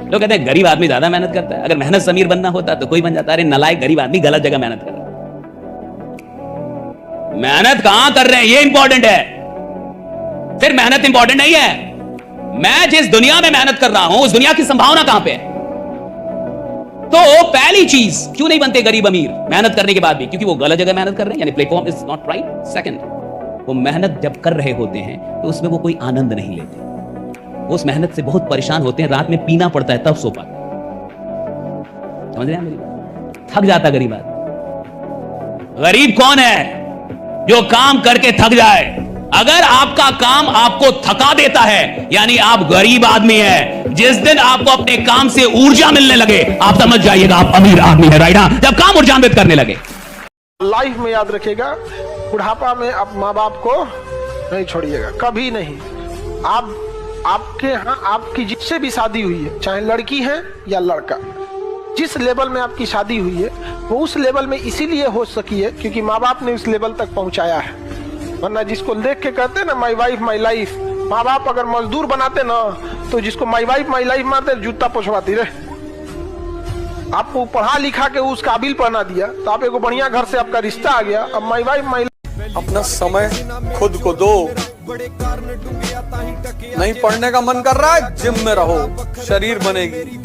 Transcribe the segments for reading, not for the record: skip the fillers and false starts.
लोग कहते हैं गरीब आदमी ज्यादा मेहनत करता है, अगर मेहनत समीर बनना होता तो कोई बन जाता। अरे नलायक, गरीब आदमी गलत जगह मेहनत कर रहा है। मेहनत कहां कर रहे हैं ये इंपॉर्टेंट है, फिर मेहनत इंपॉर्टेंट नहीं है। मैं जिस दुनिया में मेहनत कर रहा हूं उस दुनिया की संभावना कहां पे है। तो पहली चीज, क्यों नहीं बनते गरीब अमीर मेहनत करने के बाद भी? क्योंकि वो गलत जगह मेहनत कर रहे हैं, यानी platform is not right. Second, वो मेहनत जब कर रहे होते हैं तो उसमें वो कोई आनंद नहीं लेते, वो उस मेहनत से बहुत परेशान होते हैं, रात में पीना पड़ता है तब सो पाते। समझ रहे हैं मेरी बात? थक जाता गरीब आदमी। गरीब कौन है? जो काम करके थक जाए। अगर आपका काम आपको थका देता है यानी आप गरीब आदमी हैं। जिस दिन आपको अपने काम से ऊर्जा मिलने लगे आप समझ जाइएगा आप अमीर आदमी है, राइट? जब काम ऊर्जान्वित करने लगे। लाइफ में याद रखिएगा, बुढ़ापा में आप माँ बाप को नहीं छोड़िएगा, कभी नहीं। आपके यहाँ आपकी जिससे भी शादी हुई है, चाहे लड़की है या लड़का, जिस लेवल में आपकी शादी हुई है वो उस लेवल में इसीलिए हो सकी है क्योंकि माँ बाप ने उस लेवल तक पहुंचाया है। वरना जिसको देख के कहते हैं ना माई वाइफ माई लाइफ, माँ बाप अगर मजदूर बनाते ना तो जिसको माई वाइफ माई लाइफ मारते जूता पोछवाती रहे। आपको पढ़ा लिखा के उस काबिल बना दिया तो आप एक बढ़िया घर से आपका रिश्ता आ गया। अब माई वाइफ माई अपना समय खुद को दो। नहीं पढ़ने का मन कर रहा है जिम में रहो, शरीर बनेगी।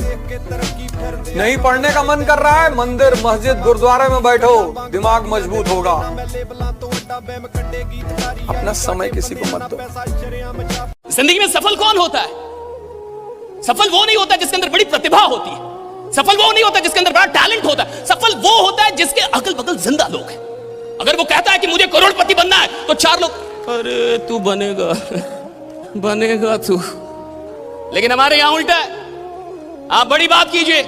नहीं पढ़ने का मन कर रहा है मंदिर मस्जिद गुरुद्वारे में बैठो, दिमाग मजबूत होगा। अपना समय किसी को मत दो। जिंदगी में सफल कौन होता है? सफल वो नहीं होता जिसके अंदर बड़ी प्रतिभा होती है, सफल वो नहीं होता जिसके अंदर बड़ा टैलेंट होता है, सफल वो होता है जिसके अगल बगल जिंदा लोग हैं। अगर वो कहता है कि मुझे करोड़पति बनना है तो चार लोग, अरे तू बनेगा बनेगा तू। लेकिन हमारे यहां उल्टा है। आप बड़ी बात कीजिए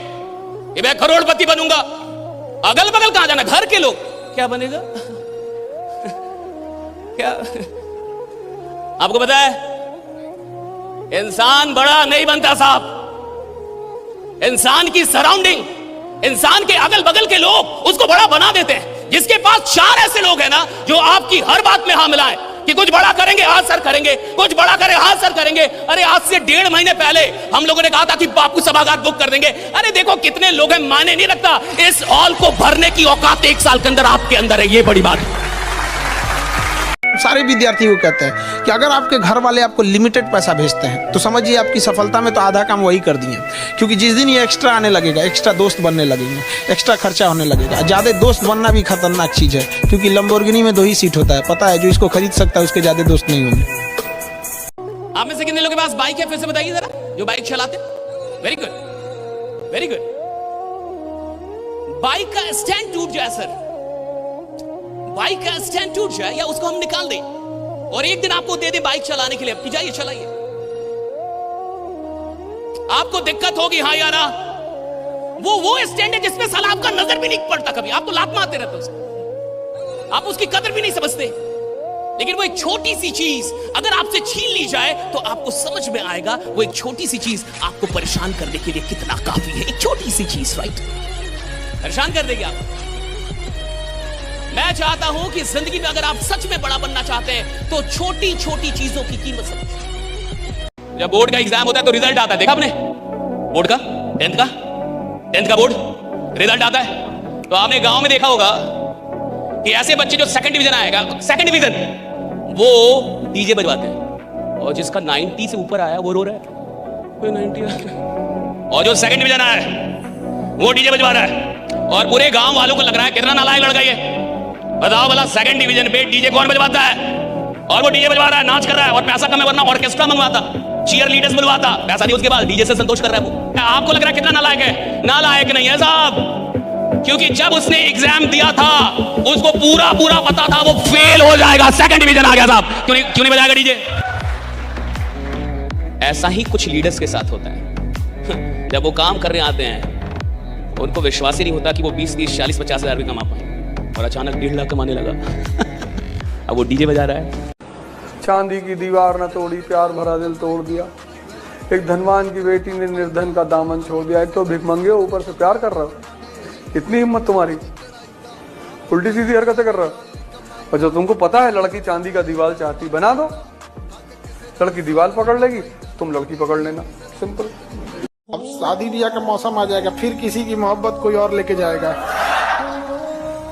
कि मैं करोड़पति बनूंगा, अगल बगल कहां जाना, घर के लोग क्या बनेगा क्या? आपको पता है इंसान बड़ा नहीं बनता साहब, इंसान की सराउंडिंग, इंसान के अगल बगल के लोग उसको बड़ा बना देते हैं। जिसके पास चार ऐसे लोग हैं ना जो आपकी हर बात में हाँ मिलाएं कि कुछ बड़ा करेंगे हाँ सर करेंगे, कुछ बड़ा करें हाँ सर करेंगे। अरे आज से 1.5 महीने पहले हम लोगों ने कहा था कि बापू सभागार बुक कर देंगे। अरे देखो कितने लोग हैं, माने नहीं रखता। इस हॉल को भरने की औकात 1 साल के अंदर आपके अंदर है, ये बड़ी बात है। सारे विद्यार्थी को कहते हैं कि अगर आपके घर वाले आपको लिमिटेड पैसा भेजते हैं तो समझिए आपकी सफलता में तो आधा काम वही कर दिए। क्योंकि जिस दिन ये एक्स्ट्रा आने लगेगा, एक्स्ट्रा दोस्त बनने लगेंगे, एक्स्ट्रा खर्चा होने लगेगा। ज्यादा दोस्त बनना भी खतरनाक चीज है क्योंकि लंबोर्गिनी में 2 ही सीट होता है, पता है? जो इसको खरीद सकता है उसके ज्यादा दोस्त नहीं होंगे। आप में से कितने लोगों के पास बाइक है? फिर से बताइए जरा, जो बाइक चलाते। Very good very good. Bike का स्टैंड टूट जाए सर, बाइक का स्टैंड टूट जाए या उसको हम निकाल दें और एक दिन आपको दे दे बाइक चलाने के लिए, अब जाइए चलाइए। आपको दिक्कत होगी हाँ यारा, वो स्टैंड है जिसमें साला आपका नजर भी नहीं पड़ता कभी, आप तो लात मारते रहते उसको, आप उसकी कदर भी नहीं समझते। लेकिन वो एक छोटी सी चीज अगर आपसे छीन ली जाए तो आपको समझ में आएगा वो एक छोटी सी चीज आपको परेशान करने के लिए कितना काफी है। एक छोटी सी चीज, राइट, परेशान कर देगी आप। मैं चाहता हूं कि जिंदगी में अगर आप सच में बड़ा बनना चाहते हैं तो छोटी छोटी चीजों की कीमत समझिए। जब बोर्ड का एग्जाम होता है तो रिजल्ट आता है, देखा आपने? बोर्ड का 10th का बोर्ड रिजल्ट आता है तो आपने गांव में देखा होगा कि ऐसे बच्चे जो सेकंड डिवीजन आएगा, सेकंड डिवीजन, वो डीजे बजवाते हैं और जिसका 90 से ऊपर आया वो रो रहा है 90 आया, और जो सेकंड डिवीजन आया है वो डीजे बजवा रहा है और पूरे गांव वालों को लग रहा है कितना नालायक लड़का ये। बताओ भला सेकंड डिवीजन पे डीजे कौन बजवाता है? और वो डीजे बजवा रहा है, नाच कर रहा है और पैसा कम है, वरना ऑर्केस्ट्रा मंगवाता, चीयर लीडर्स बुलवाता, पैसा नहीं उसके बाद डीजे से संतोष कर रहा है वो। आपको लग रहा है कितना नालायक है? नालायक नहीं है साहब, क्योंकि जब उसने एग्जाम दिया था उसको पूरा पता था वो फेल हो जाएगा, सेकंड डिवीजन आ गया साहब। क्यों नहीं बजाएगा डीजे? ऐसा ही कुछ लीडर्स के साथ होता है। जब वो काम करने आते हैं उनको विश्वास ही नहीं होता कि वो 20, 30, 40, 50 हजार भी कमा पाए और अचानक 1.5 लाख कमाने लगा। अब वो डीजे बजा रहा है। चांदी की दीवार न तोड़ी, प्यार भरा दिल तोड़ दिया। एक धनवान की बेटी ने निर्धन का दामन छोड़ दिया। एक तो भिखमंगे हो, ऊपर से प्यार कर रहा हो। इतनी हिम्मत तुम्हारी, उल्टी सीधी हरकतें कर रहा हो। और जो तुमको पता है लड़की चांदी का दीवार चाहती, बना दो। लड़की दीवार पकड़ लेगी, तुम लड़की पकड़ लेना, सिंपल। शादी ब्याह का मौसम आ जाएगा, फिर किसी की मोहब्बत कोई और लेके जाएगा।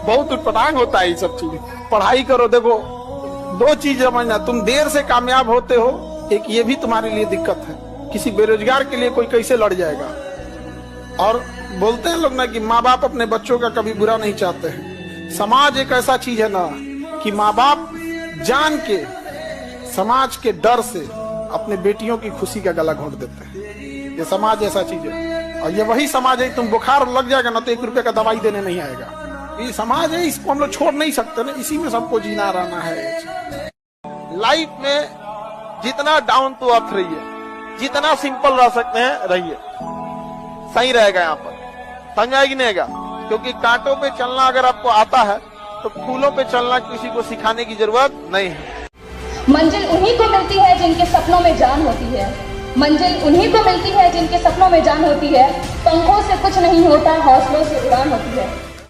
बहुत उटपटांग होता है ये सब चीज। पढ़ाई करो, देखो 2 चीज समझना, तुम देर से कामयाब होते हो, एक ये भी तुम्हारे लिए दिक्कत है। किसी बेरोजगार के लिए कोई कैसे लड़ जाएगा। और बोलते हैं लोग ना कि माँ बाप अपने बच्चों का कभी बुरा नहीं चाहते हैं। समाज एक ऐसा चीज है ना कि माँ बाप जान के समाज के डर से अपने बेटियों की खुशी का गला घोंट देते हैं। ये समाज ऐसा चीज है, और ये वही समाज है, तुम बुखार लग जाएगा ना तो 1 रुपए का दवाई देने नहीं आएगा। ये समाज है, इसको हम लोग छोड़ नहीं सकते ना, इसी में सबको जीना रहना है। लाइफ में जितना डाउन टू अर्थ रहिए, जितना सिंपल रह सकते हैं रहिए, सही रहेगा। यहाँ पर समझ आएगी नहीं आएगा, क्योंकि कांटों पे चलना अगर आपको आता है तो फूलों पे चलना किसी को सिखाने की जरूरत नहीं है। मंजिल उन्हीं को मिलती है जिनके सपनों में जान होती है। मंजिल उन्हीं को मिलती है जिनके सपनों में जान होती है। पंखों से कुछ नहीं होता, हौसलों से उड़ान होती है।